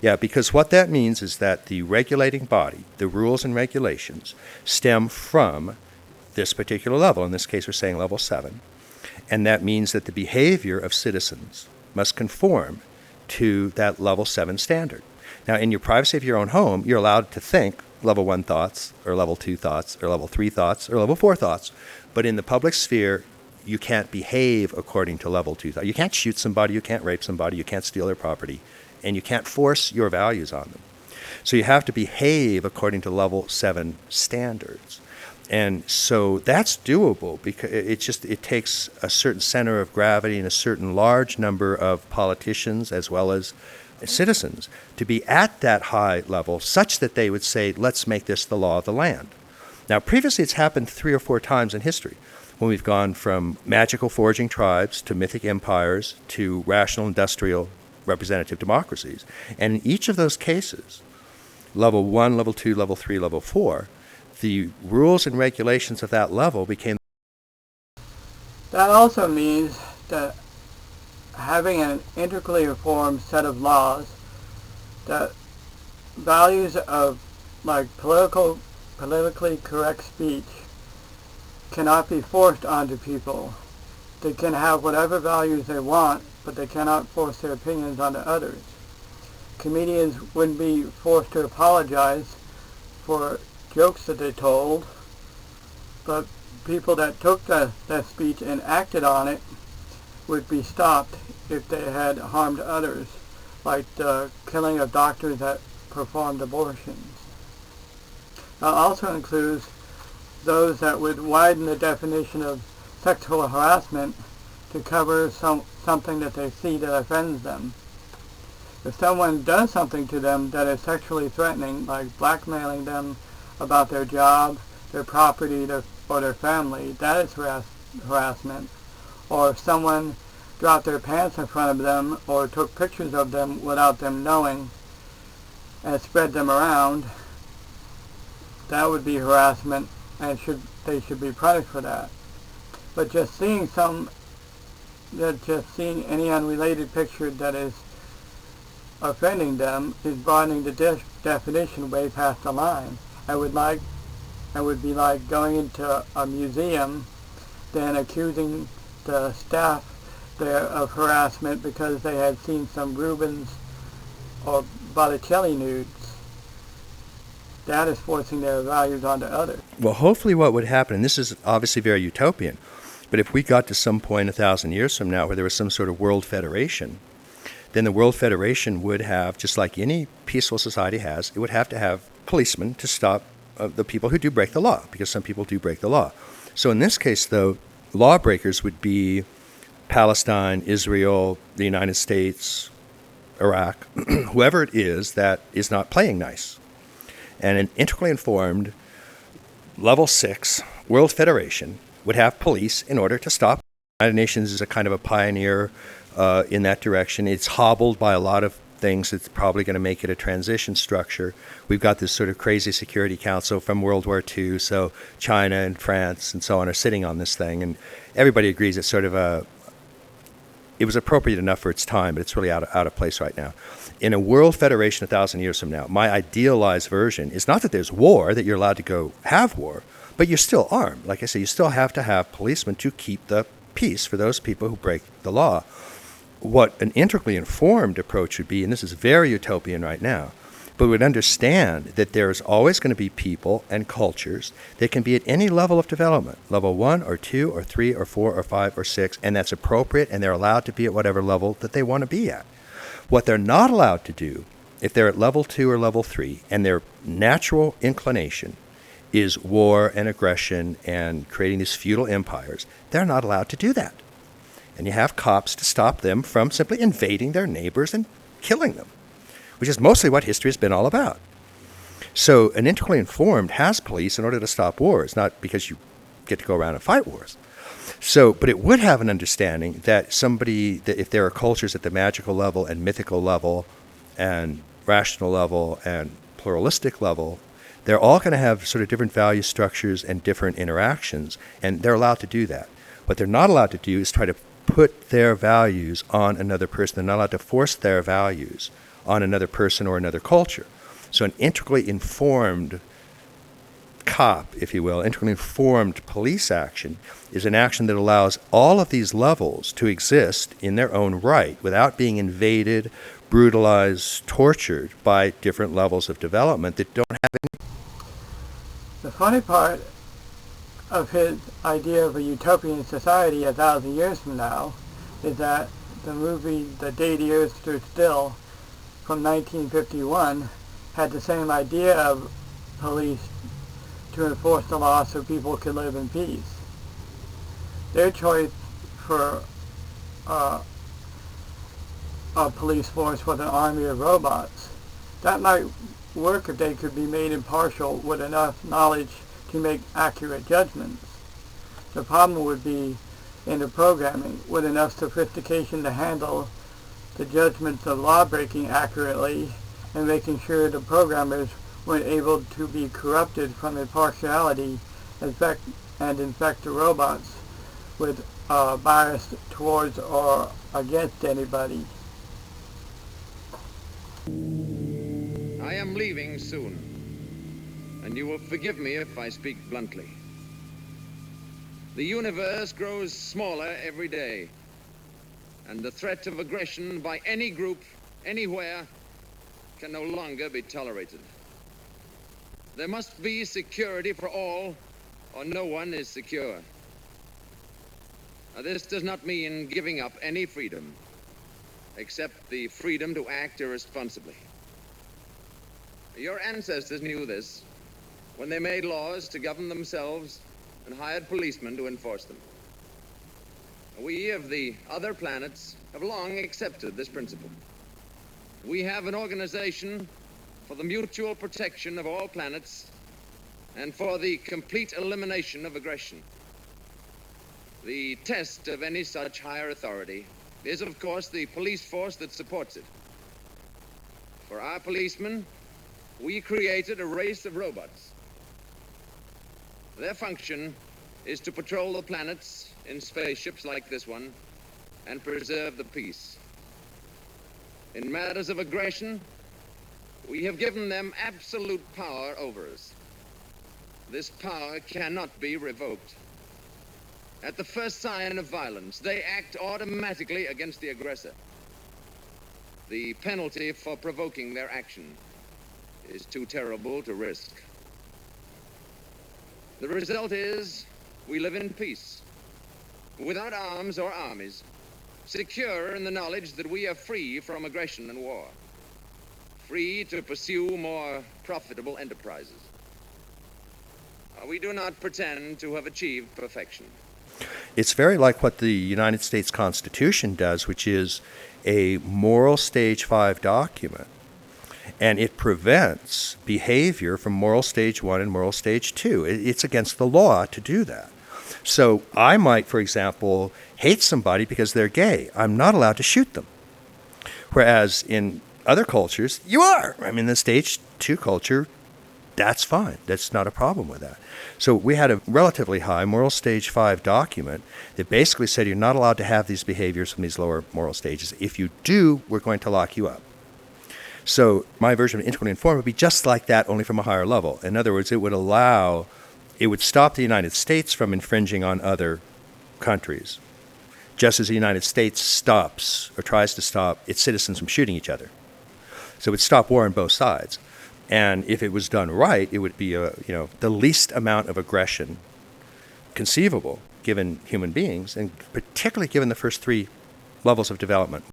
Yeah, because what that means is that the regulating body, the rules and regulations, stem from this particular level. In this case, we're saying level 7. And that means that the behavior of citizens must conform to that level 7 standard. Now, in your privacy of your own home, you're allowed to think level 1 thoughts, or level 2 thoughts, or level 3 thoughts, or level 4 thoughts. But in the public sphere, you can't behave according to level 2 thoughts. You can't shoot somebody, you can't rape somebody, you can't steal their property, and you can't force your values on them. So you have to behave according to level 7 standards. And so that's doable because it takes a certain center of gravity and a certain large number of politicians as well as citizens to be at that high level such that they would say, let's make this the law of the land. Now, previously it's happened 3 or 4 times in history when we've gone from magical foraging tribes to mythic empires to rational industrial representative democracies. And in each of those cases, level 1, level 2, level 3, level 4, the rules and regulations of that level became. That also means that having an integrally informed set of laws, that values of like politically correct speech cannot be forced onto people. They can have whatever values they want, but they cannot force their opinions onto others. Comedians wouldn't be forced to apologize for jokes that they told, but people that took that speech and acted on it would be stopped if they had harmed others, like the killing of doctors that performed abortions. It also includes those that would widen the definition of sexual harassment to cover something that they see that offends them. If someone does something to them that is sexually threatening, like blackmailing them about their job, their property, or their family, that is harassment. Or if someone dropped their pants in front of them or took pictures of them without them knowing and spread them around, that would be harassment, and they should be punished for that. But just seeing any unrelated picture that is offending them is broadening the definition way past the line. I would be like going into a museum, then accusing the staff there of harassment because they had seen some Rubens or Botticelli nudes. That is forcing their values onto others. Well, hopefully what would happen, and this is obviously very utopian, but if we got to some point 1,000 years from now where there was some sort of world federation, then the World Federation would have, just like any peaceful society has, it would have to have policemen to stop the people who do break the law, because some people do break the law. So in this case, though, lawbreakers would be Palestine, Israel, the United States, Iraq, whoever it is that is not playing nice. And an integrally informed level 6 World Federation would have police in order to stop. The United Nations is a kind of a pioneer in that direction. It's hobbled by a lot of things. It's probably going to make it a transition structure. We've got this sort of crazy Security Council from World War II, so China and France and so on are sitting on this thing, and everybody agrees it's sort of it was appropriate enough for its time, but it's really out of place right now. In a world federation 1,000 years from now, my idealized version is not that there's war, that you're allowed to go have war, but you're still armed. Like I say, you still have to have policemen to keep the peace for those people who break the law. What an integrally informed approach would be, and this is very utopian right now, but would understand that there's always going to be people and cultures that can be at any level of development, level 1 or 2 or 3 or 4 or 5 or 6, and that's appropriate, and they're allowed to be at whatever level that they want to be at. What they're not allowed to do, if they're at level 2 or level 3, and their natural inclination is war and aggression and creating these feudal empires, they're not allowed to do that. And you have cops to stop them from simply invading their neighbors and killing them, which is mostly what history has been all about. So an integrally informed has police in order to stop wars, not because you get to go around and fight wars. So, but it would have an understanding that that if there are cultures at the magical level and mythical level and rational level and pluralistic level, they're all going to have sort of different value structures and different interactions, and they're allowed to do that. What they're not allowed to do is try to put their values on another person. They're not allowed to force their values on another person or another culture. So an integrally informed cop, if you will, integrally informed police action is an action that allows all of these levels to exist in their own right without being invaded, brutalized, tortured by different levels of development that don't have any. The funny part of his idea of a utopian society 1,000 years from now is that the movie The Day the Earth Stood Still from 1951 had the same idea of police to enforce the law so people could live in peace. Their choice for a police force was an army of robots. That might work if they could be made impartial with enough knowledge to make accurate judgments. The problem would be in the programming with enough sophistication to handle the judgments of lawbreaking accurately and making sure the programmers weren't able to be corrupted from impartiality and infect the robots with bias towards or against anybody. I am leaving soon, and you will forgive me if I speak bluntly. The universe grows smaller every day, and the threat of aggression by any group, anywhere, can no longer be tolerated. There must be security for all, or no one is secure. Now, this does not mean giving up any freedom, except the freedom to act irresponsibly. Your ancestors knew this when they made laws to govern themselves and hired policemen to enforce them. We of the other planets have long accepted this principle. We have an organization for the mutual protection of all planets and for the complete elimination of aggression. The test of any such higher authority is, of course, the police force that supports it. For our policemen, we created a race of robots. Their function is to patrol the planets in spaceships like this one and preserve the peace. In matters of aggression, we have given them absolute power over us. This power cannot be revoked. At the first sign of violence, they act automatically against the aggressor. The penalty for provoking their action is too terrible to risk. The result is we live in peace, without arms or armies, secure in the knowledge that we are free from aggression and war, free to pursue more profitable enterprises. We do not pretend to have achieved perfection. It's very like what the United States Constitution does, which is a moral stage 5 document. And it prevents behavior from moral stage 1 and moral stage 2. It's against the law to do that. So I might, for example, hate somebody because they're gay. I'm not allowed to shoot them. Whereas in other cultures, you are. I mean, the stage 2 culture, that's fine. That's not a problem with that. So we had a relatively high moral stage 5 document that basically said you're not allowed to have these behaviors from these lower moral stages. If you do, we're going to lock you up. So my version of integrally informed would be just like that, only from a higher level. In other words, it would stop the United States from infringing on other countries, just as the United States stops or tries to stop its citizens from shooting each other. So it would stop war on both sides. And if it was done right, it would be the least amount of aggression conceivable given human beings, and particularly given the first 3 levels of development.